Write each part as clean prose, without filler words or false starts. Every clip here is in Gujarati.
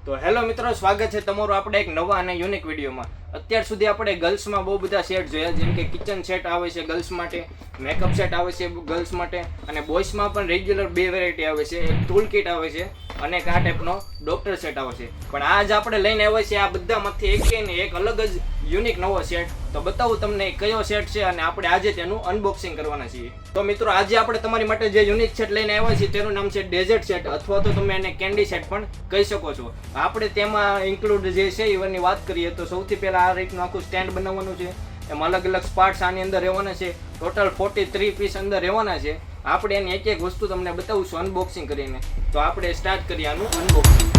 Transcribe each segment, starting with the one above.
તો હેલો મિત્રો, સ્વાગત છે તમારું આપણે એક નવા અને યુનિક વિડીયોમાં. અત્યાર સુધી આપણે ગર્લ્સમાં બહુ બધા સેટ જોયા, જેમ કે કિચન સેટ આવે છે ગર્લ્સ માટે, મેકઅપ સેટ આવે છે ગર્લ્સ માટે, અને બોય્સમાં પણ રેગ્યુલર બે વેરાયટી આવે છે, એક ટૂલ કિટ આવે છે અને એક આ ટાઈપનો ડોક્ટર સેટ આવે છે. પણ આજ આપણે લઈને આવ્યા છીએ આ બધામાંથી એક અલગ જ યુનિક નવો સેટ. તો બતાવું તમને કયો સેટ છે અને આપણે આજે તેનું અનબોક્સિંગ કરવાના છીએ. તો મિત્રો, આજે આપણે તમારી માટે જે યુનિક સેટ લઈને આવ્યા છીએ તેનું નામ છે ડેઝર્ટ સેટ, અથવા તો તમે એને કેન્ડી સેટ પણ કહી શકો છો. આપણે તેમાં ઇન્ક્લુડ જે છે એની વાત કરીએ તો સૌથી પહેલા આ રીતનું આખું સ્ટેન્ડ બનાવવાનું છે. એમાં અલગ અલગ પાર્ટ્સ આની અંદર રહેવાના છે. ટોટલ 43 પીસ અંદર રહેવાના છે. આપણે એની એક એક વસ્તુ તમને બતાવીશું અનબોક્સિંગ કરીને. તો આપણે સ્ટાર્ટ કરીએ આનું અનબોક્સિંગ.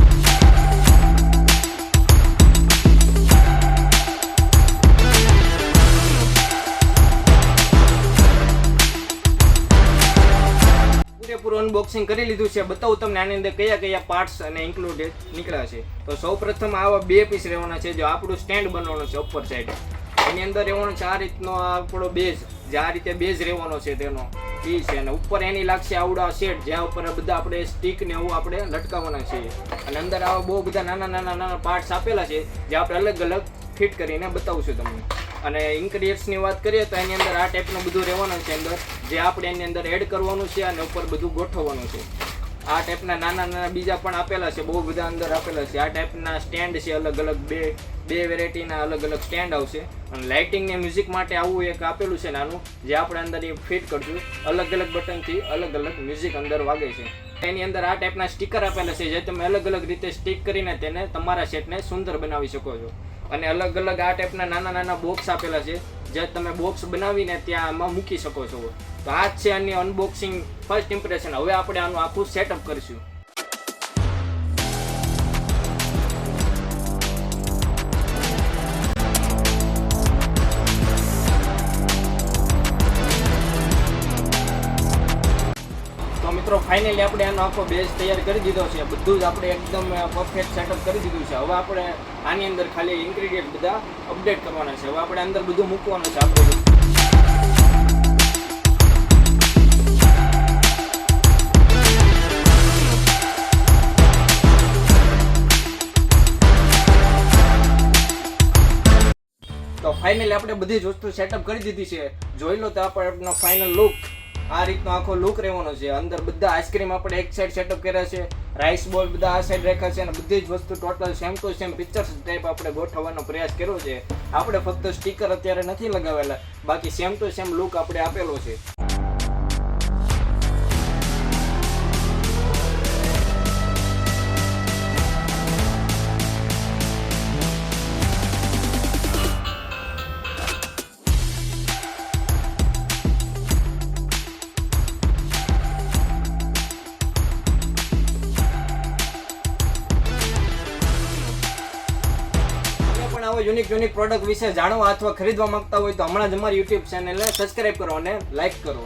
પૂરેપૂરું અનબોક્સિંગ કરી લીધું છે. બતાવું તમને આની અંદર કયા કયા પાર્ટ્સ અને ઇન્ક્લુડેડ નીકળ્યા છે. તો સૌપ્રથમ આવા બે પીસ રહેવાના છે. જો આપણું સ્ટેન્ડ બનવાનું છે ઉપર સાઈડ, એની અંદર રહેવાનો છે આ રીતનો આપણો બેઝ, જે આ રીતે બેઝ રહેવાનો છે તેનો ઈ છે. અને ઉપર એની લાગશે આવડા સેટ, જ્યાં ઉપર બધા આપણે સ્ટીક ને એવું આપણે લટકાવવાના છીએ. અને અંદર આવા બહુ બધા નાના પાર્ટ્સ આપેલા છે, જે આપણે અલગ અલગ ફિટ કરીને બતાવશું તમને. અને ઇન્ગ્રેડિયન્ટ્સની વાત કરીએ તો એની અંદર આ ટાઈપનું બધું રહેવાનું છે અંદર, જે આપણે એની અંદર એડ કરવાનું છે અને ઉપર બધું ગોઠવવાનું છે. આ ટાઈપના નાના બીજા પણ આપેલા છે, બહુ બધા અંદર આપેલા છે. આ ટાઈપના સ્ટેન્ડ છે, અલગ અલગ બે વેરાયટીના અલગ અલગ સ્ટેન્ડ આવશે. અને લાઇટિંગ ને મ્યુઝિક માટે આવું એક આપેલું છે નાનું, જે આપણે અંદર એ ફિટ કરશું. અલગ અલગ બટનથી અલગ અલગ મ્યુઝિક અંદર વાગે છે. એની અંદર આ ટાઈપના સ્ટીકર આપેલા છે, જે તમે અલગ અલગ રીતે સ્ટીક કરીને તેને તમારા સેટને સુંદર બનાવી શકો છો. અને અલગ અલગ આ ટાઈપના નાના બોક્સ આપેલા છે, જે તમે બોક્સ બનાવીને ત્યાં આમાં મૂકી શકો છો. તો આ જ છે આની અનબોક્સિંગ ફર્સ્ટ ઇમ્પ્રેશન. હવે આપણે આનું આખું સેટઅપ કરીશું. તો મિત્રો, ફાઇનલી આપણે આનો આખો બેઝ તૈયાર કરી દીધો છે. બધું જ આપણે એકદમ પરફેક્ટ સેટઅપ કરી દીધું છે. હવે આપણે આની અંદર ખાલી ઇન્ગ્રેડિયન્ટ બધા અપડેટ કરવાના છે. હવે આપણે અંદર બધું મૂકવાનું છે આપણે. તો ફાઇનલી આપણે બધી જ વસ્તુ સેટઅપ કરી દીધી છે. જોઈ લો તો આપણનો ફાઇનલ લુક આ રીતનો આખો લુક રહેવાનો છે. અંદર બધા આઈસ્ક્રીમ આપણે એક સાઈડ સેટઅપ કર્યા છે, રાઈસ બોલ બધા આ સાઈડ રાખ્યા છે, અને બધી જ વસ્તુ total same to same pictures type આપણે ગોઠવવાનો પ્રયાસ કર્યો છે. આપણે ફક્ત સ્ટીકર અત્યારે નથી લગાવેલા, બાકી સેમ ટુ સેમ લુક આપણે આપેલો છે. યુનિક પ્રોડક્ટ વિશે જાણવા અથવા ખરીદવા માંગતા હોય તો હમણાં જ અમારી યુટ્યુબ ચેનલને સબસ્ક્રાઇબ કરો અને લાઈક કરો.